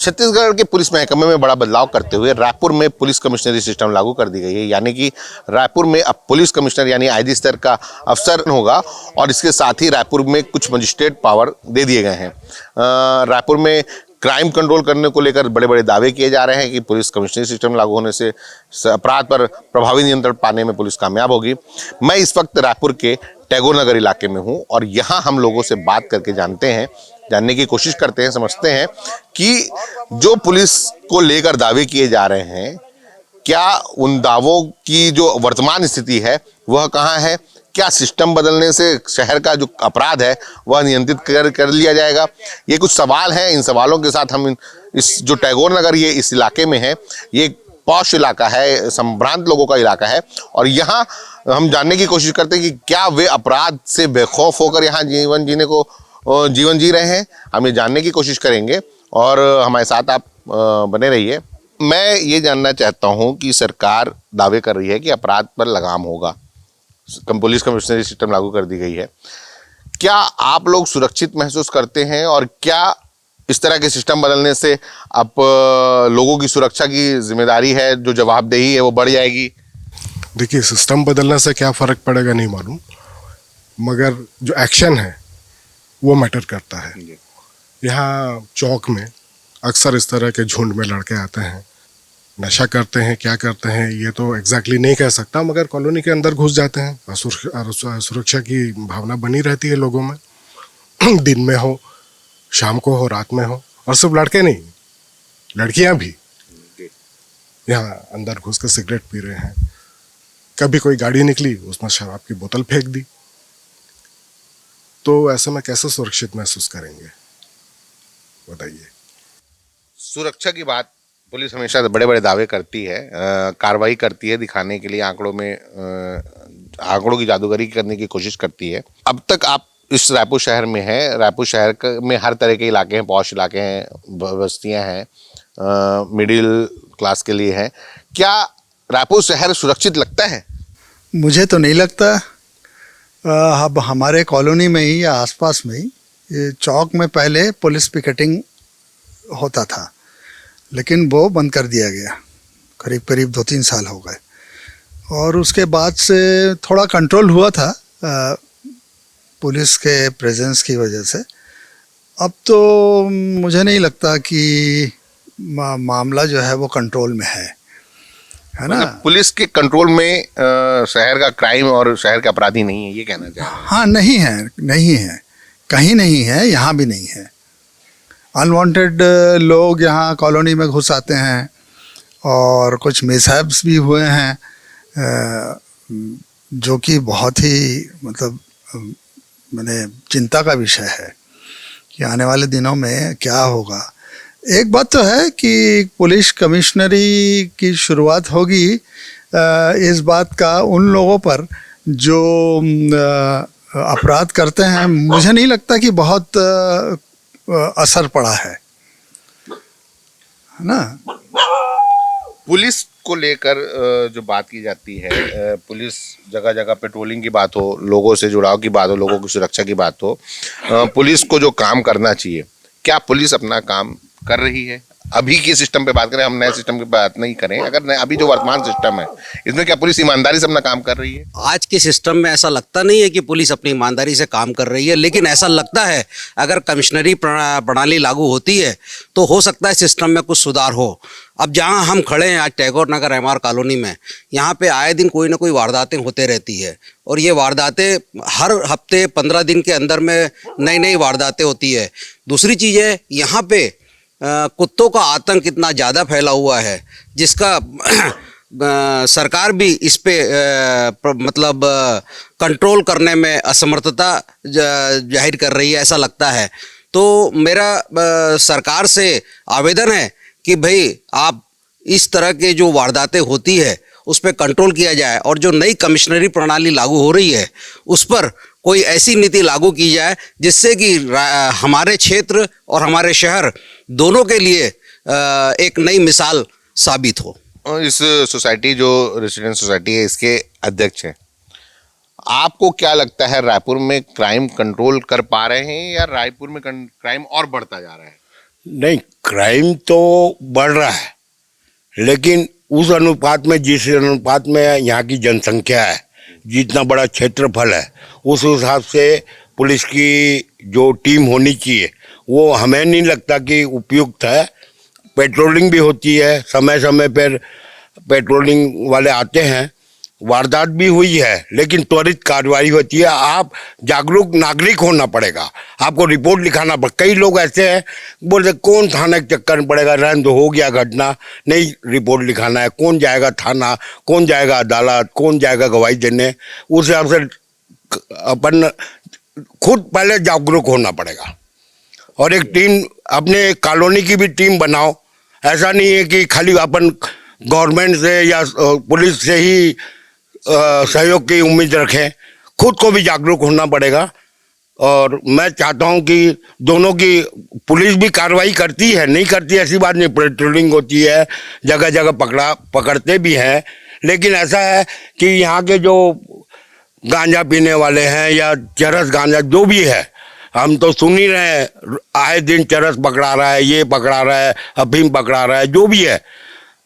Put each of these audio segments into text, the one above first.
छत्तीसगढ़ के पुलिस महकमे में बड़ा बदलाव करते हुए रायपुर में पुलिस कमिश्नरी सिस्टम लागू कर दी गई है। यानी कि रायपुर में अब पुलिस कमिश्नर यानी आईजी स्तर का अफसर होगा और इसके साथ ही रायपुर में कुछ मजिस्ट्रेट पावर दे दिए गए हैं। रायपुर में क्राइम कंट्रोल करने को लेकर बड़े बड़े दावे किए जा रहे हैं कि पुलिस कमिश्नरी सिस्टम लागू होने से अपराध पर प्रभावी नियंत्रण पाने में पुलिस कामयाब होगी। मैं इस वक्त रायपुर के टैगोर नगर इलाके में हूँ और यहाँ हम लोगों से बात करके जानने की कोशिश करते हैं, समझते हैं कि जो पुलिस को लेकर दावे किए जा रहे हैं, क्या उन दावों की जो वर्तमान स्थिति है वह कहाँ है, क्या सिस्टम बदलने से शहर का जो अपराध है वह नियंत्रित कर लिया जाएगा। ये कुछ सवाल हैं। इन सवालों के साथ हम इस जो टैगोर नगर ये इस इलाके में है, ये पॉश इलाका है, संभ्रांत लोगों का इलाका है और यहाँ हम जानने की कोशिश करते हैं कि क्या वे अपराध से बेखौफ होकर यहाँ जीवन जी रहे हैं। हम ये जानने की कोशिश करेंगे और हमारे साथ आप बने रहिए। मैं ये जानना चाहता हूँ कि सरकार दावे कर रही है कि अपराध पर लगाम होगा, पुलिस कमिश्नरी सिस्टम लागू कर दी गई है। क्या आप लोग सुरक्षित महसूस करते हैं और क्या इस तरह के सिस्टम बदलने से अब लोगों की सुरक्षा की जिम्मेदारी है, जो जवाबदेही है वो बढ़ जाएगी? देखिए, सिस्टम बदलने से क्या फ़र्क पड़ेगा नहीं मालूम, मगर जो एक्शन है वो मैटर करता है। यहाँ चौक में अक्सर इस तरह के झुंड में लड़के आते हैं, नशा करते हैं, क्या करते हैं ये तो एग्जैक्टली नहीं कह सकता, मगर कॉलोनी के अंदर घुस जाते हैं। सुरक्षा की भावना बनी रहती है लोगों में, दिन में हो, शाम को हो, रात में हो। और सिर्फ लड़के नहीं, लड़कियां भी यहाँ अंदर घुस कर सिगरेट पी रहे हैं। कभी कोई गाड़ी निकली, उसमें शराब की बोतल फेंक दी, तो ऐसे में कैसे सुरक्षित महसूस करेंगे बताइए। सुरक्षा की बात पुलिस हमेशा बड़े बड़े दावे करती है, कार्रवाई करती है, दिखाने के लिए आंकड़ों की जादूगरी करने की कोशिश करती है। अब तक आप इस रायपुर शहर में हैं, रायपुर शहर में हर तरह के इलाके हैं, पॉश इलाके हैं, बस्तियां हैं, मिडिल क्लास के लिए हैं। क्या रायपुर शहर सुरक्षित लगता है? मुझे तो नहीं लगता। अब हमारे कॉलोनी में ही या आसपास में ही चौक में पहले पुलिस पिकेटिंग होता था, लेकिन वो बंद कर दिया गया। करीब 2-3 साल हो गए और उसके बाद से थोड़ा कंट्रोल हुआ था पुलिस के प्रेजेंस की वजह से। अब तो मुझे नहीं लगता कि मामला जो है वो कंट्रोल में है ना। मतलब पुलिस के कंट्रोल में शहर का क्राइम और शहर के अपराधी नहीं है, ये कहना चाह रहे हैं? हाँ, नहीं है, कहीं नहीं है, यहाँ भी नहीं है। अनवांटेड लोग यहाँ कॉलोनी में घुस आते हैं और कुछ मिसहैप्स भी हुए हैं, जो कि बहुत ही मैंने चिंता का विषय है कि आने वाले दिनों में क्या होगा। एक बात तो है कि पुलिस कमिश्नरी की शुरुआत होगी इस बात का उन लोगों पर जो अपराध करते हैं। मुझे नहीं लगता कि बहुत असर पड़ा है ना। पुलिस को लेकर जो बात की जाती है, पुलिस जगह जगह पेट्रोलिंग की बात हो, लोगों से जुड़ाव की बात हो, लोगों की सुरक्षा की बात हो, पुलिस को जो काम करना चाहिए, क्या पुलिस अपना काम कर रही है? अभी के सिस्टम पे बात करें, हम नए सिस्टम की बात नहीं करें। अगर अभी जो वर्तमान सिस्टम है, इसमें क्या पुलिस ईमानदारी से अपना काम कर रही है? आज के सिस्टम में ऐसा लगता नहीं है कि पुलिस अपनी ईमानदारी से काम कर रही है, लेकिन ऐसा लगता है अगर कमिश्नरी प्रणाली लागू होती है तो हो सकता है सिस्टम में कुछ सुधार हो। अब जहां हम खड़े हैं आज टैगोर नगर एमआर कॉलोनी में, यहाँ पे आए दिन कोई ना कोई वारदातें होते रहती है और ये वारदातें हर हफ्ते 15 दिन के अंदर में नई वारदातें होती है। दूसरी चीज़ है, यहाँ पे कुत्तों का आतंक इतना ज़्यादा फैला हुआ है जिसका सरकार भी इस पे कंट्रोल करने में असमर्थता जाहिर कर रही है, ऐसा लगता है। तो मेरा सरकार से आवेदन है कि भाई आप इस तरह के जो वारदातें होती है उस पर कंट्रोल किया जाए और जो नई कमिश्नरी प्रणाली लागू हो रही है उस पर कोई ऐसी नीति लागू की जाए जिससे कि हमारे क्षेत्र और हमारे शहर दोनों के लिए एक नई मिसाल साबित हो। इस सोसाइटी जो रेसिडेंट सोसाइटी है, इसके अध्यक्ष हैं, आपको क्या लगता है रायपुर में क्राइम कंट्रोल कर पा रहे हैं या रायपुर में क्राइम और बढ़ता जा रहा है? नहीं, क्राइम तो बढ़ रहा है, लेकिन उस अनुपात में, जिस अनुपात में यहाँ की जनसंख्या है, जितना बड़ा क्षेत्रफल है, उस हिसाब से पुलिस की जो टीम होनी चाहिए वो हमें नहीं लगता कि उपयुक्त है। पेट्रोलिंग भी होती है, समय समय पर पेट्रोलिंग वाले आते हैं, वारदात भी हुई है, लेकिन त्वरित कार्रवाई होती है। आप जागरूक नागरिक होना पड़ेगा, आपको रिपोर्ट लिखाना पड़ेगा। कई लोग ऐसे हैं बोलते कौन थाना के चक्कर में पड़ेगा, रहने दो, हो गया घटना, नहीं रिपोर्ट लिखाना है, कौन जाएगा थाना, कौन जाएगा अदालत, कौन जाएगा गवाही देने। उस हिसाब से अपन खुद पहले जागरूक होना पड़ेगा, और एक टीम, अपने कॉलोनी की भी टीम बनाओ। ऐसा नहीं है कि खाली अपन गवर्नमेंट से या पुलिस से ही सहयोग की उम्मीद रखें, खुद को भी जागरूक होना पड़ेगा। और मैं चाहता हूं कि दोनों की, पुलिस भी कार्रवाई करती है, नहीं करती ऐसी बात नहीं, पेट्रोलिंग होती है, जगह जगह पकड़ते भी हैं, लेकिन ऐसा है कि यहाँ के जो गांजा पीने वाले हैं या चरस गांजा जो भी है, हम तो सुन ही रहे हैं, आए दिन चरस पकड़ा रहा है, ये पकड़ा रहा है, अफीम पकड़ा रहा है, जो भी है,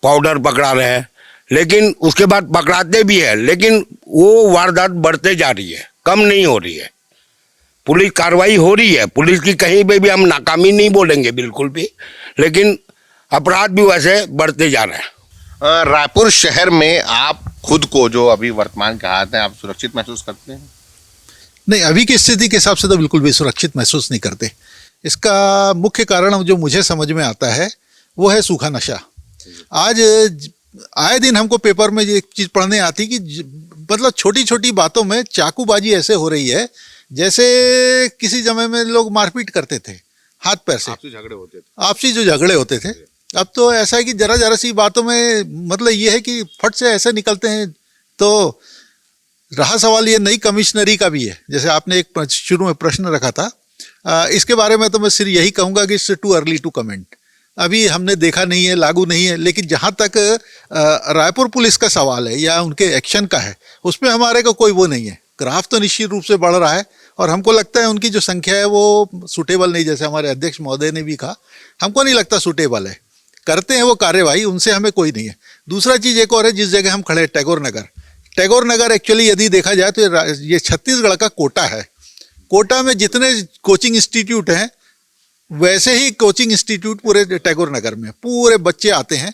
पाउडर पकड़ा रहे हैं, लेकिन उसके बाद पकड़ाते भी है, लेकिन वो वारदात बढ़ते जा रही है, कम नहीं हो रही है। पुलिस कार्रवाई हो रही है, पुलिस की कहीं पे भी हम नाकामी नहीं बोलेंगे बिल्कुल भी, लेकिन अपराध भी वैसे बढ़ते जा रहे हैं। रायपुर शहर में आप खुद को, जो अभी वर्तमान के हालात हैं, आप सुरक्षित महसूस करते हैं? नहीं, अभी की स्थिति के हिसाब से तो बिल्कुल भी सुरक्षित महसूस नहीं करते। इसका मुख्य कारण जो मुझे समझ में आता है वो है सूखा नशा। आज आए दिन हमको पेपर में एक चीज़ पढ़ने आती कि मतलब छोटी छोटी बातों में चाकूबाजी ऐसे हो रही है जैसे किसी समय में लोग मारपीट करते थे हाथ पैर से, आपसी जो झगड़े होते थे। अब तो ऐसा है कि जरा जरा सी बातों में मतलब ये है कि फट से ऐसे निकलते हैं। तो रहा सवाल ये नई कमिश्नरी का भी है, जैसे आपने एक शुरू में प्रश्न रखा था, इसके बारे में तो मैं सिर्फ यही कहूँगा कि it's too early to comment. अभी हमने देखा नहीं है, लागू नहीं है, लेकिन जहाँ तक रायपुर पुलिस का सवाल है या उनके एक्शन का है, उसमें हमारे को कोई वो नहीं है। ग्राफ तो निश्चित रूप से बढ़ रहा है और हमको लगता है उनकी जो संख्या है वो सूटेबल नहीं, जैसे हमारे अध्यक्ष महोदय ने भी कहा, हमको नहीं लगता सूटेबल है। करते हैं वो कार्यवाही, उनसे हमें कोई नहीं है। दूसरा चीज़ एक और है, जिस जगह हम खड़े हैं टैगोर नगर एक्चुअली यदि देखा जाए तो ये छत्तीसगढ़ का कोटा है। कोटा में जितने कोचिंग इंस्टीट्यूट हैं वैसे ही कोचिंग इंस्टीट्यूट पूरे टैगोर नगर में पूरे बच्चे आते हैं।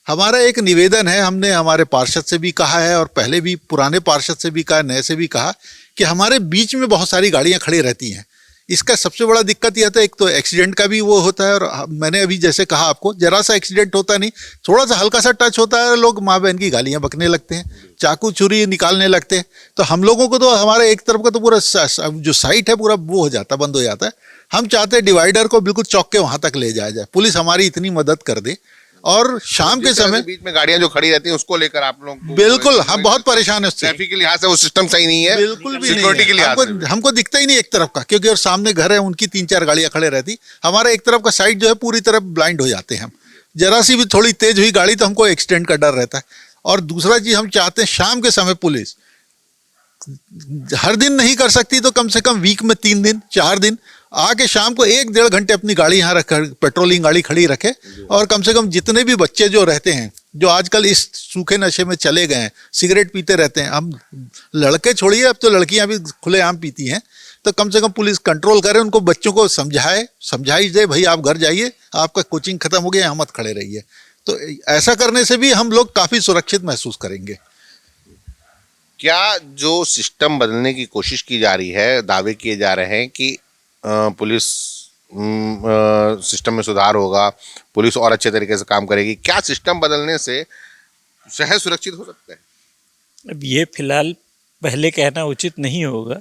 हमारा एक निवेदन है, हमने हमारे पार्षद से भी कहा है और पहले भी पुराने पार्षद से भी कहा, नए से भी कहा कि हमारे बीच में बहुत सारी गाड़ियां खड़ी रहती हैं। इसका सबसे बड़ा दिक्कत यह था, एक तो एक्सीडेंट का भी वो होता है, और मैंने अभी जैसे कहा आपको, जरा सा एक्सीडेंट होता नहीं, थोड़ा सा हल्का सा टच होता है, लोग माँ बहन की गालियाँ बकने लगते हैं, चाकू छुरी निकालने लगते हैं। तो हम लोगों को तो हमारे एक तरफ का तो पूरा जो साइट है पूरा वो हो जाता है, बंद हो जाता है। हम चाहते हैं डिवाइडर को बिल्कुल चौक के वहाँ तक ले जाया जाए, पुलिस हमारी इतनी मदद कर दे। और शाम के समय बीच में गाड़ियां जो खड़ी रहती हैं उसको लेकर आप लोग बिल्कुल हम बहुत परेशान है उससे। ट्रैफिक के लिहाज से वो सिस्टम सही नहीं है, बिल्कुल भी सिक्योरिटी के नहीं है। लिहाज हमको दिखता ही नहीं एक तरफ का, क्योंकि और सामने घर है, उनकी 3-4 गाड़ियां खड़े रहती, हमारा एक तरफ का साइड जो है पूरी तरफ ब्लाइंड हो जाते हैं हम। जरा सी भी थोड़ी तेज हुई गाड़ी तो हमको एक्सीडेंट का डर रहता है। और दूसरा चीज हम चाहते हैं शाम के समय पुलिस हर दिन नहीं कर सकती तो कम से कम वीक में 3 दिन 4 दिन आके शाम को 1-1.5 घंटे अपनी गाड़ी यहाँ रख, पेट्रोलिंग गाड़ी खड़ी रखे, और कम से कम जितने भी बच्चे जो रहते हैं, जो आजकल इस सूखे नशे में चले गए हैं, सिगरेट पीते रहते हैं, हम लड़के छोड़िए अब तो लड़कियां भी खुलेआम पीती हैं, तो कम से कम पुलिस कंट्रोल करे, उनको बच्चों को समझाई दे, भाई आप घर जाइए, आपका कोचिंग खत्म हो गया, यहाँ मत खड़े रहिए। तो ऐसा करने से भी हम लोग काफ़ी सुरक्षित महसूस करेंगे। क्या जो सिस्टम बदलने की कोशिश की जा रही है, दावे किए जा रहे हैं कि पुलिस सिस्टम में सुधार होगा, पुलिस और अच्छे तरीके से काम करेगी, क्या सिस्टम बदलने से शहर सुरक्षित हो सकता है? अब ये फिलहाल पहले कहना उचित नहीं होगा,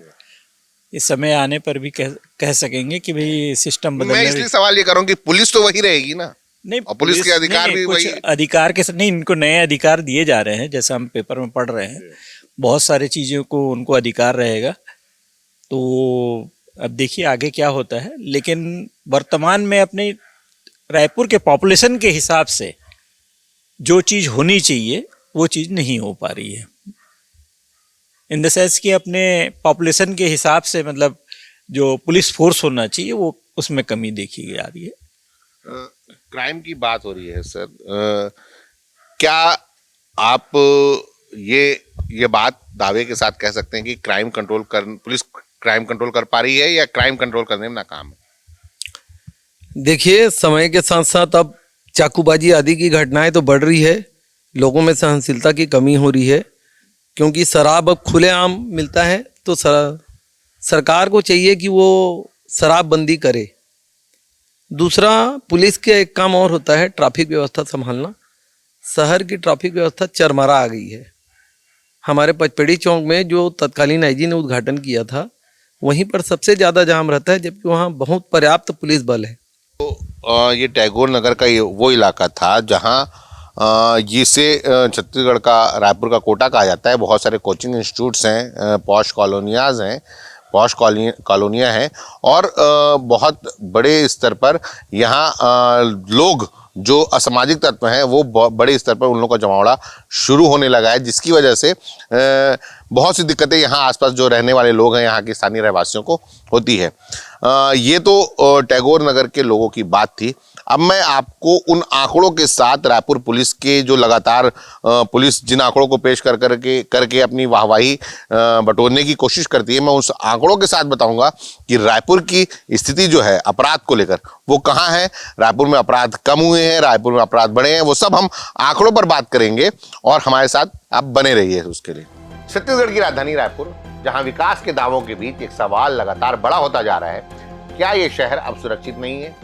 इस समय आने पर भी कह सकेंगे कि भाई सिस्टम मैं बदलने। इसलिए सवाल ये कर रहा हूं कि पुलिस तो वही रहेगी ना, नहीं, और पुलिस के अधिकार नहीं, भी कुछ वही। अधिकार के नहीं, इनको नए अधिकार दिए जा रहे हैं, जैसा हम पेपर में पढ़ रहे हैं, बहुत सारी चीज़ों को उनको अधिकार रहेगा। तो अब देखिए आगे क्या होता है, लेकिन वर्तमान में अपने रायपुर के पॉपुलेशन के हिसाब से जो चीज़ होनी चाहिए वो चीज़ नहीं हो पा रही है। इन द सेंस कि अपने पॉपुलेशन के हिसाब से मतलब जो पुलिस फोर्स होना चाहिए वो उसमें कमी देखी जा रही है। क्राइम की बात हो रही है सर, क्या आप ये बात दावे के साथ कह सकते हैं कि पुलिस क्राइम कंट्रोल कर पा रही है या क्राइम कंट्रोल करने में नाकाम है? देखिए, समय के साथ साथ अब चाकूबाजी आदि की घटनाएं तो बढ़ रही है, लोगों में सहनशीलता की कमी हो रही है, क्योंकि शराब अब खुलेआम मिलता है। तो सरकार को चाहिए कि वो शराबबंदी करे। दूसरा, पुलिस का एक काम और होता है, ट्रैफिक व्यवस्था संभालना। शहर की ट्रैफिक व्यवस्था चरमरा आ गई है। हमारे पचपेड़ी चौक में जो तत्कालीन आईजी ने उद्घाटन किया था, वहीं पर सबसे ज़्यादा जाम रहता है, जबकि वहाँ बहुत पर्याप्त पुलिस बल है। ये टैगोर नगर का वो इलाका था जहाँ जिसे छत्तीसगढ़ का रायपुर का कोटा कहा जाता है। बहुत सारे कोचिंग इंस्टीट्यूट्स हैं, पॉश कॉलोनियाज हैं, पॉश कॉलोनियाँ हैं और बहुत बड़े स्तर पर यहाँ लोग जो असामाजिक तत्व हैं वो बड़े स्तर पर उन लोगों का जमावड़ा शुरू होने लगा है, जिसकी वजह से बहुत सी दिक्कतें यहाँ आसपास जो रहने वाले लोग हैं, यहाँ के स्थानीय रहवासियों को होती है। ये तो टैगोर नगर के लोगों की बात थी। अब मैं आपको उन आंकड़ों के साथ रायपुर पुलिस के जो लगातार पुलिस जिन आंकड़ों को पेश करके अपनी वाहवाही बटोरने की कोशिश करती है, मैं उस आंकड़ों के साथ बताऊंगा कि रायपुर की स्थिति जो है अपराध को लेकर वो कहाँ है। रायपुर में अपराध कम हुए हैं, रायपुर में अपराध बढ़े हैं, वो सब हम आंकड़ों पर बात करेंगे और हमारे साथ आप बने रहिए उसके लिए। छत्तीसगढ़ की राजधानी रायपुर, जहां विकास के दावों के बीच एक सवाल लगातार बड़ा होता जा रहा है, क्या ये शहर अब सुरक्षित नहीं है?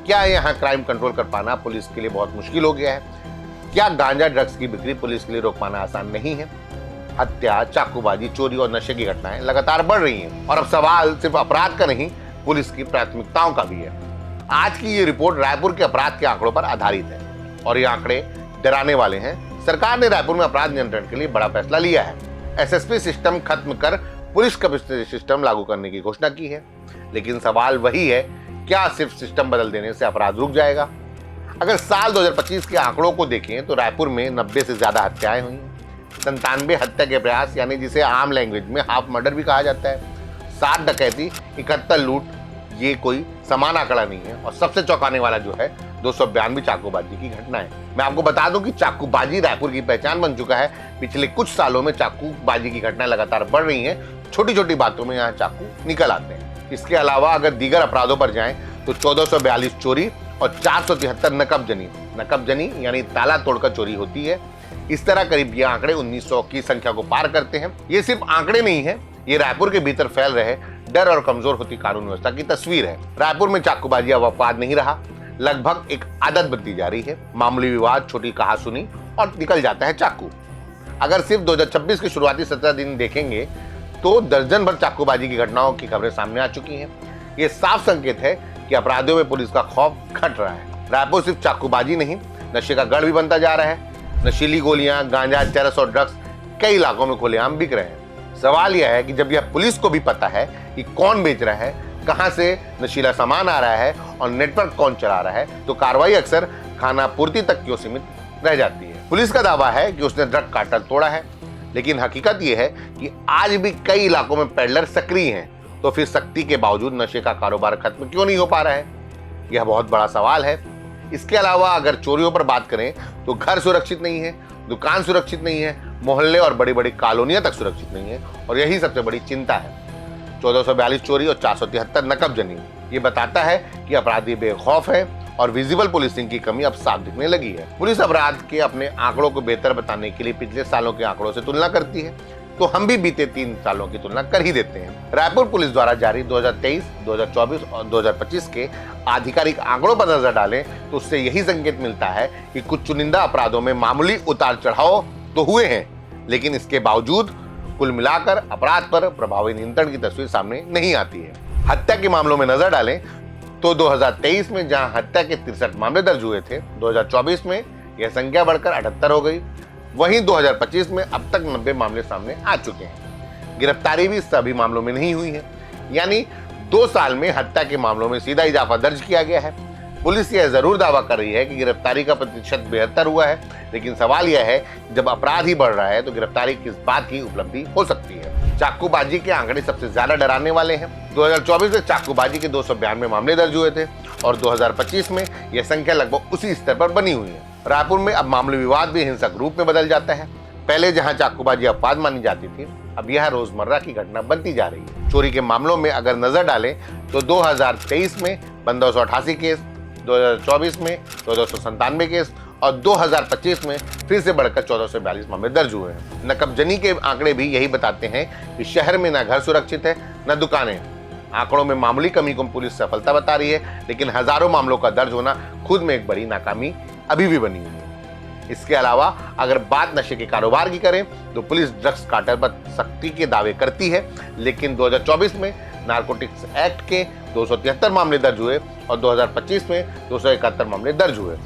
क्या यहाँ क्राइम कंट्रोल कर पाना पुलिस के लिए बहुत मुश्किल हो गया है? क्या गांजा ड्रग्स की बिक्री पुलिस के लिए रोक पाना आसान नहीं है? हत्या, चाकूबाजी, चोरी और नशे की घटनाएं लगातार बढ़ रही हैं और अब सवाल सिर्फ अपराध का नहीं, पुलिस की प्राथमिकताओं का भी है। आज की ये रिपोर्ट रायपुर के अपराध के आंकड़ों पर आधारित है और ये आंकड़े डराने वाले हैं। सरकार ने रायपुर में अपराध नियंत्रण के लिए बड़ा फैसला लिया है। एसएसपी सिस्टम खत्म कर पुलिस कमिश्नरी सिस्टम लागू करने की घोषणा की है। लेकिन सवाल वही है, क्या सिर्फ सिस्टम बदल देने से अपराध रुक जाएगा? अगर साल 2025 के आंकड़ों को देखें तो रायपुर में 90 से ज्यादा हत्याएं हुई, 97 हत्या के प्रयास यानी जिसे आम लैंग्वेज में हाफ मर्डर भी कहा जाता है, 7 डकैती, 71 लूट। ये कोई समान आंकड़ा नहीं है और सबसे चौंकाने वाला जो है 292 चाकूबाजी की घटनाएं। मैं आपको बता दूं कि चाकूबाजी रायपुर की पहचान बन चुका है। पिछले कुछ सालों में चाकूबाजी की घटनाएं लगातार बढ़ रही हैं। छोटी छोटी बातों में यहाँ चाकू निकल आते हैं। इसके अलावा अगर दीगर अपराधों पर जाएं तो 1442 चोरी और 473 नकबजनी यानी ताला तोड़कर चोरी होती है। इस तरह करीब ये आंकड़े 1900 की संख्या को पार करते हैं। ये सिर्फ आंकड़े नहीं है, ये रायपुर के भीतर फैल रहे डर और कमजोर होती कानून व्यवस्था की तस्वीर है। रायपुर में चाकूबाजी अब अपवाद नहीं रहा, लगभग एक आदत बनती जा रही है। मामूली विवाद, छोटी कहासुनी और निकल जाता है चाकू। अगर सिर्फ 2026 के शुरुआती 17 दिन देखेंगे तो दर्जन भर चाकूबाजी की घटनाओं की खबरें सामने आ चुकी हैं। ये साफ संकेत है कि अपराधियों में पुलिस का खौफ घट रहा है। रायपुर सिर्फ चाकूबाजी नहीं, नशे का गढ़ भी बनता जा रहा है। नशीली गोलियां, गांजा, चरस और ड्रग्स कई इलाकों में खुलेआम बिक रहे हैं। सवाल यह है कि जब यह पुलिस को भी पता है कि कौन बेच रहा है, कहां से नशीला सामान आ रहा है और नेटवर्क कौन चला रहा है, तो कार्रवाई अक्सर खाना पूर्ति तक क्यों सीमित रह जाती है। पुलिस का दावा है कि उसने ड्रग कार्टेल तोड़ा है, लेकिन हकीकत यह है कि आज भी कई इलाकों में पेडलर सक्रिय हैं। तो फिर सख्ती के बावजूद नशे का कारोबार खत्म क्यों नहीं हो पा रहा है? यह बहुत बड़ा सवाल है। इसके अलावा अगर चोरियों पर बात करें तो घर सुरक्षित नहीं है, दुकान सुरक्षित नहीं है, मोहल्ले और बड़ी बड़ी कॉलोनियां तक सुरक्षित नहीं है और यही सबसे बड़ी चिंता है। 1442 चोरी और 473 नकबजनी, ये बताता है कि अपराधी बेखौफ है और विजिबल पुलिसिंग की कमी अब साफ दिखने लगी है। पुलिस अपराध के अपने आंकड़ों को बेहतर बताने के लिए पिछले सालों के आंकड़ों से तुलना करती है, तो हम भी बीते 3 सालों की तुलना कर ही देते हैं। रायपुर पुलिस द्वारा जारी 2023, 2024 और 2025 के आधिकारिक आंकड़ों पर नजर डालें तो उससे यही संकेत मिलता है कि कुछ चुनिंदा अपराधों में मामूली उतार चढ़ाव तो हुए हैं, लेकिन इसके बावजूद कुल मिलाकर अपराध पर प्रभावी नियंत्रण की तस्वीर सामने नहीं आती है। हत्या के मामलों में नजर डालें तो 2023 में जहां हत्या के 63 मामले दर्ज हुए थे, 2024 में यह संख्या बढ़कर 78 हो गई। वहीं 2025 में अब तक 90 मामले सामने आ चुके हैं। गिरफ्तारी भी सभी मामलों में नहीं हुई है, यानी 2 साल में हत्या के मामलों में सीधा इजाफा दर्ज किया गया है। पुलिस यह जरूर दावा कर रही है कि गिरफ्तारी का प्रतिशत बेहतर हुआ है, लेकिन सवाल यह है जब अपराध ही बढ़ रहा है तो गिरफ्तारी किस बात की उपलब्धि हो सकती है। चाकूबाजी के आंकड़े सबसे ज्यादा डराने वाले हैं। 2024 में चाकूबाजी के 292 मामले दर्ज हुए थे और 2025 में यह संख्या लगभग उसी स्तर पर बनी हुई है। रायपुर में अब मामूली विवाद भी हिंसक रूप में बदल जाता है। पहले जहां चाकूबाजी अपवाद मानी जाती थी, अब यह रोजमर्रा की घटना बनती जा रही है। चोरी के मामलों में अगर नजर डालें तो 2023 में 1588 केस, 2024 में 1497 केस और 2025 में फिर से बढ़कर 1442 मामले दर्ज हुए हैं। नकबजनी के आंकड़े भी यही बताते हैं कि शहर में न घर सुरक्षित है न दुकानें। आंकड़ों में मामूली कमी को पुलिस सफलता बता रही है, लेकिन हजारों मामलों का दर्ज होना खुद में एक बड़ी नाकामी अभी भी बनी हुई है। इसके अलावा अगर बात नशे के कारोबार की करें तो पुलिस ड्रग्स कार्टेल पर सख्ती के दावे करती है, लेकिन 2024 में नारकोटिक्स एक्ट के 273 मामले दर्ज हुए और 2025 में 271 मामले दर्ज हुए।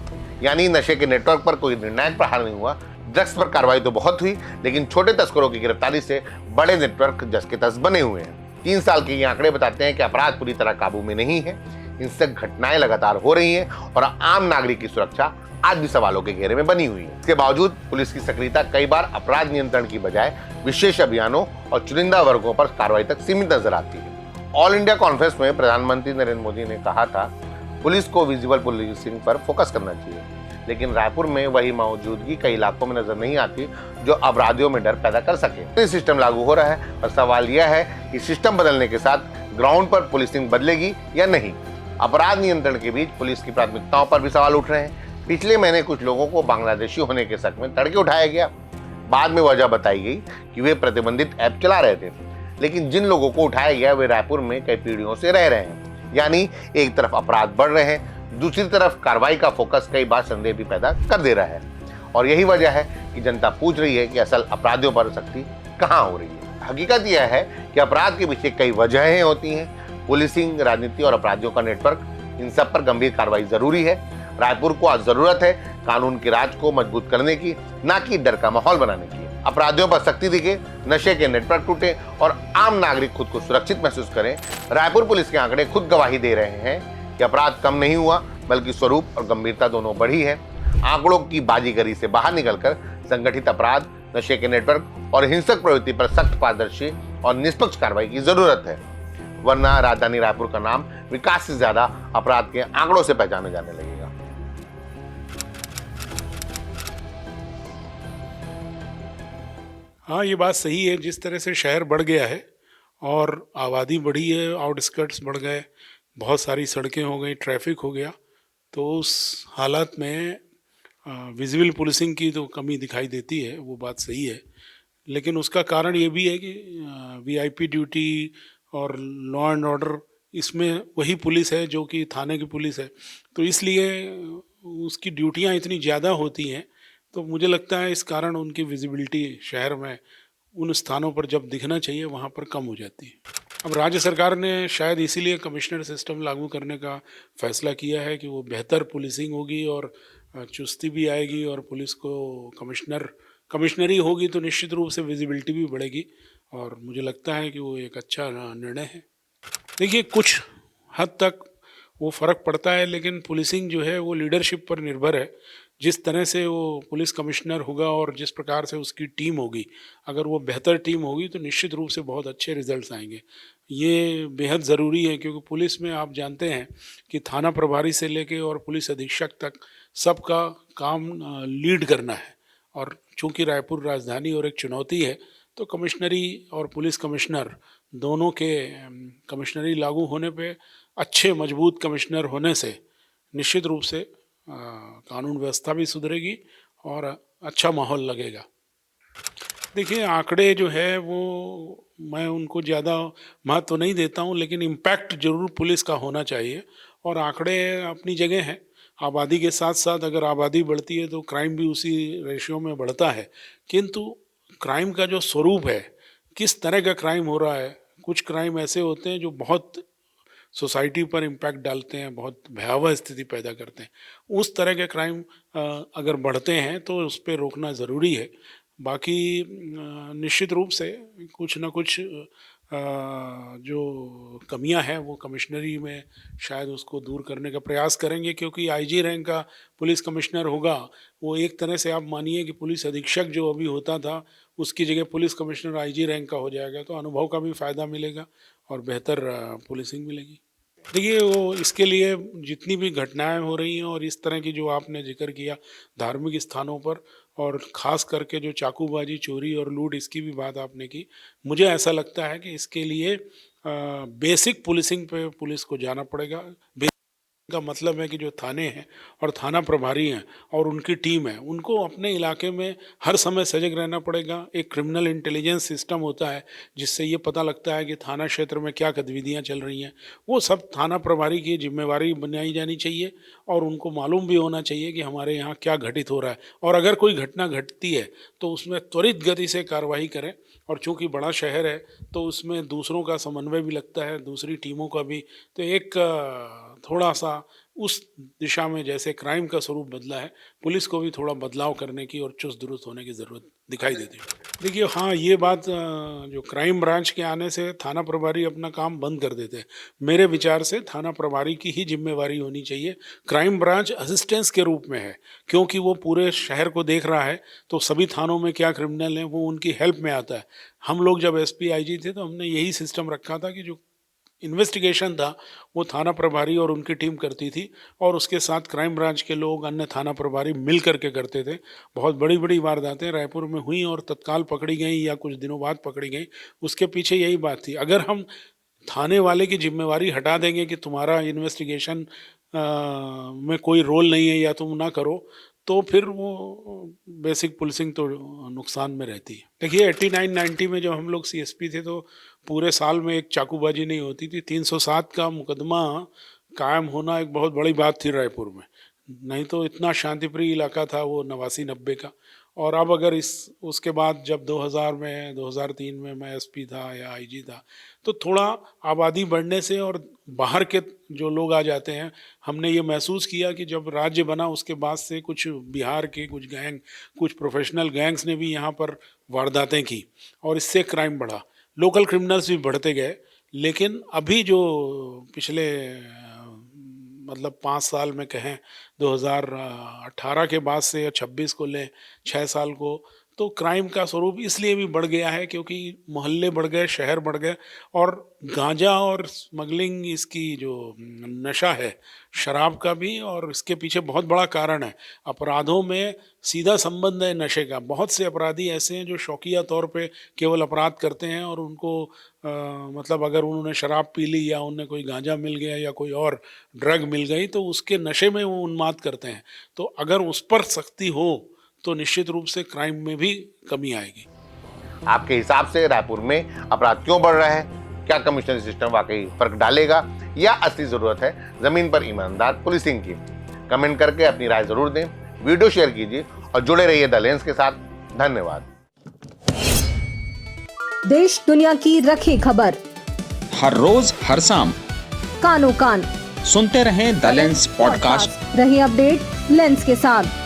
यानी नशे के नेटवर्क पर कोई निर्णायक प्रहार नहीं हुआ। ड्रग्स पर कार्रवाई तो बहुत हुई, लेकिन छोटे तस्करों की गिरफ्तारी से बड़े नेटवर्क जस के तस बने हुए हैं। 3 साल के ये आंकड़े बताते हैं कि अपराध पूरी तरह काबू में नहीं है। हिंसक घटनाएं लगातार हो रही हैं और आम नागरिक की सुरक्षा आज भी सवालों के घेरे में बनी हुई है। इसके बावजूद पुलिस की सक्रियता कई बार अपराध नियंत्रण की बजाय विशेष अभियानों और चुनिंदा वर्गों पर कार्रवाई तक सीमित नजर आती है। ऑल इंडिया कॉन्फ्रेंस में प्रधानमंत्री नरेंद्र मोदी ने कहा था, पुलिस को विजिबल पुलिसिंग पर फोकस करना चाहिए, लेकिन रायपुर में वही मौजूदगी कई इलाकों में नजर नहीं आती जो अपराधियों में डर पैदा कर सके। सिस्टम लागू हो रहा है और सवाल यह है कि सिस्टम बदलने के साथ ग्राउंड पर पुलिसिंग बदलेगी या नहीं। अपराध नियंत्रण के बीच पुलिस की प्राथमिकताओं पर भी सवाल उठ रहे हैं। पिछले महीने कुछ लोगों को बांग्लादेशी होने के शक में तड़के उठाया गया। बाद में वजह बताई गई कि वे प्रतिबंधित ऐप चला रहे थे, लेकिन जिन लोगों को उठाया गया वे रायपुर में कई पीढ़ियों से रह रहे हैं। यानी एक तरफ अपराध बढ़ रहे हैं, दूसरी तरफ कार्रवाई का फोकस कई बार संदेह भी पैदा कर दे रहा है। और यही वजह है कि जनता पूछ रही है कि असल अपराधियों पर सख्ती कहाँ हो रही है। हकीकत यह है कि अपराध के पीछे कई वजहें होती हैं। पुलिसिंग, राजनीति और अपराधियों का नेटवर्क, इन सब पर गंभीर कार्रवाई जरूरी है। रायपुर को आज जरूरत है कानून के राज को मजबूत करने की, ना कि डर का माहौल बनाने की। अपराधियों पर सख्ती दिखे, नशे के नेटवर्क टूटे और आम नागरिक खुद को सुरक्षित महसूस करें। रायपुर पुलिस के आंकड़े खुद गवाही दे रहे हैं कि अपराध कम नहीं हुआ, बल्कि स्वरूप और गंभीरता दोनों बढ़ी है। आंकड़ों की बाजीगरी से बाहर निकलकर संगठित अपराध, नशे के नेटवर्क और हिंसक प्रवृत्ति पर सख्त, पारदर्शी और निष्पक्ष कार्रवाई की जरूरत है, वरना राजधानी रायपुर का नाम विकास से ज्यादा अपराध के आंकड़ों से पहचाने जाने लगेगा। हाँ, ये बात सही है। जिस तरह से शहर बढ़ गया है और आबादी बढ़ी है, आउटस्कर्ट्स बढ़ गए, बहुत सारी सड़कें हो गई, ट्रैफिक हो गया, तो उस हालात में विजिबल पुलिसिंग की तो कमी दिखाई देती है, वो बात सही है। लेकिन उसका कारण ये भी है कि वीआईपी ड्यूटी और लॉ एंड ऑर्डर, इसमें वही पुलिस है जो कि थाने की पुलिस है, तो इसलिए उसकी ड्यूटियाँ इतनी ज़्यादा होती हैं, तो मुझे लगता है इस कारण उनकी विजिबिलिटी शहर में उन स्थानों पर जब दिखना चाहिए वहाँ पर कम हो जाती है। अब राज्य सरकार ने शायद इसीलिए कमिश्नर सिस्टम लागू करने का फैसला किया है कि वो बेहतर पुलिसिंग होगी और चुस्ती भी आएगी और पुलिस को कमिश्नरी होगी तो निश्चित रूप से विजिबिलिटी भी बढ़ेगी, और मुझे लगता है कि वो एक अच्छा निर्णय है। देखिए, कुछ हद तक वो फ़र्क पड़ता है, लेकिन पुलिसिंग जो है वो लीडरशिप पर निर्भर है। जिस तरह से वो पुलिस कमिश्नर होगा और जिस प्रकार से उसकी टीम होगी, अगर वो बेहतर टीम होगी तो निश्चित रूप से बहुत अच्छे रिजल्ट्स आएंगे। ये बेहद ज़रूरी है, क्योंकि पुलिस में आप जानते हैं कि थाना प्रभारी से लेके और पुलिस अधीक्षक तक सबका काम लीड करना है, और चूँकि रायपुर राजधानी और एक चुनौती है, तो कमिश्नरी और पुलिस कमिश्नर दोनों के कमिश्नरी लागू होने पे अच्छे मजबूत कमिश्नर होने से निश्चित रूप से कानून व्यवस्था भी सुधरेगी और अच्छा माहौल लगेगा। देखिए, आंकड़े जो है वो मैं उनको ज़्यादा महत्व तो नहीं देता हूँ, लेकिन इम्पैक्ट जरूर पुलिस का होना चाहिए। और आंकड़े अपनी जगह हैं, आबादी के साथ साथ अगर आबादी बढ़ती है तो क्राइम भी उसी रेशियो में बढ़ता है, किंतु क्राइम का जो स्वरूप है, किस तरह का क्राइम हो रहा है, कुछ क्राइम ऐसे होते हैं जो बहुत सोसाइटी पर इम्पैक्ट डालते हैं, बहुत भयावह स्थिति पैदा करते हैं। उस तरह के क्राइम अगर बढ़ते हैं तो उस पर रोकना ज़रूरी है। बाकी निश्चित रूप से कुछ ना कुछ जो कमियां हैं वो कमिश्नरी में शायद उसको दूर करने का प्रयास करेंगे, क्योंकि आईजी रैंक का पुलिस कमिश्नर होगा, वो एक तरह से आप मानिए कि पुलिस अधीक्षक जो अभी होता था उसकी जगह पुलिस कमिश्नर आईजी रैंक का हो जाएगा, तो अनुभव का भी फ़ायदा मिलेगा और बेहतर पुलिसिंग मिलेगी। देखिए वो इसके लिए जितनी भी घटनाएं हो रही हैं और इस तरह की जो आपने जिक्र किया धार्मिक स्थानों पर, और ख़ास करके जो चाकूबाजी, चोरी और लूट, इसकी भी बात आपने की, मुझे ऐसा लगता है कि इसके लिए बेसिक पुलिसिंग पे पुलिस को जाना पड़ेगा। का मतलब है कि जो थाने हैं और थाना प्रभारी हैं और उनकी टीम है, उनको अपने इलाके में हर समय सजग रहना पड़ेगा। एक क्रिमिनल इंटेलिजेंस सिस्टम होता है जिससे ये पता लगता है कि थाना क्षेत्र में क्या गतिविधियां चल रही हैं, वो सब थाना प्रभारी की जिम्मेवारी बनाई जानी चाहिए और उनको मालूम भी होना चाहिए कि हमारे यहाँ क्या घटित हो रहा है, और अगर कोई घटना घटती है तो उसमें त्वरित गति से कार्रवाई करें। और चूंकि बड़ा शहर है तो उसमें दूसरों का समन्वय भी लगता है, दूसरी टीमों का भी, तो एक थोड़ा सा उस दिशा में जैसे क्राइम का स्वरूप बदला है, पुलिस को भी थोड़ा बदलाव करने की और चुस्त दुरुस्त होने की ज़रूरत दिखाई देती है। देखिए हाँ, ये बात जो क्राइम ब्रांच के आने से थाना प्रभारी अपना काम बंद कर देते हैं, मेरे विचार से थाना प्रभारी की ही जिम्मेवारी होनी चाहिए। क्राइम ब्रांच असिस्टेंस के रूप में है, क्योंकि वो पूरे शहर को देख रहा है, तो सभी थानों में क्या क्रिमिनल हैं वो उनकी हेल्प में आता है। हम लोग जब एसपी आईजी थे तो हमने यही सिस्टम रखा था कि जो इन्वेस्टिगेशन था वो थाना प्रभारी और उनकी टीम करती थी, और उसके साथ क्राइम ब्रांच के लोग, अन्य थाना प्रभारी मिल करके करते थे। बहुत बड़ी बड़ी वारदातें रायपुर में हुई और तत्काल पकड़ी गई या कुछ दिनों बाद पकड़ी गई, उसके पीछे यही बात थी। अगर हम थाने वाले की जिम्मेवारी हटा देंगे कि तुम्हारा इन्वेस्टिगेशन में कोई रोल नहीं है या तुम ना करो, तो फिर वो बेसिक पुलिसिंग तो नुकसान में रहती है। देखिए 89-90 में जब हम लोग सीएसपी थे तो पूरे साल में एक चाकूबाजी नहीं होती थी। 307 का मुकदमा कायम होना एक बहुत बड़ी बात थी रायपुर में, नहीं तो इतना शांतिप्रिय इलाका था वो 89-90 का। और अब अगर उसके बाद जब 2000 में 2003 में मैं एसपी था या आईजी था, तो थोड़ा आबादी बढ़ने से और बाहर के जो लोग आ जाते हैं, हमने ये महसूस किया कि जब राज्य बना उसके बाद से कुछ बिहार के कुछ गैंग, कुछ प्रोफेशनल गैंग्स ने भी यहाँ पर वारदातें की और इससे क्राइम बढ़ा, लोकल क्रिमिनल्स भी बढ़ते गए। लेकिन अभी जो पिछले मतलब 5 साल में कहें, 2018 के बाद से या 26 को लें, 6 साल को, तो क्राइम का स्वरूप इसलिए भी बढ़ गया है क्योंकि मोहल्ले बढ़ गए, शहर बढ़ गए, और गांजा और स्मगलिंग, इसकी जो नशा है शराब का भी, और इसके पीछे बहुत बड़ा कारण है। अपराधों में सीधा संबंध है नशे का। बहुत से अपराधी ऐसे हैं जो शौकिया तौर पे केवल अपराध करते हैं, और उनको मतलब अगर उन्होंने शराब पी ली या उन्हें कोई गांजा मिल गया या कोई और ड्रग मिल गई तो उसके नशे में वो उन्माद करते हैं। तो अगर उस पर सख्ती हो तो निश्चित रूप से क्राइम में भी कमी आएगी। आपके हिसाब से रायपुर में अपराध क्यों बढ़ रहा है? क्या कमिश्नरी सिस्टम वाकई फर्क डालेगा या असली जरूरत है जमीन पर ईमानदार पुलिसिंग की? कमेंट करके अपनी राय जरूर दें, वीडियो शेयर कीजिए और जुड़े रहिए द लेंस के साथ। धन्यवाद। देश दुनिया की रखी खबर हर रोज हर शाम कानो कान सुनते रहें द लेंस पॉडकास्ट। रही अपडेट लेंस के साथ।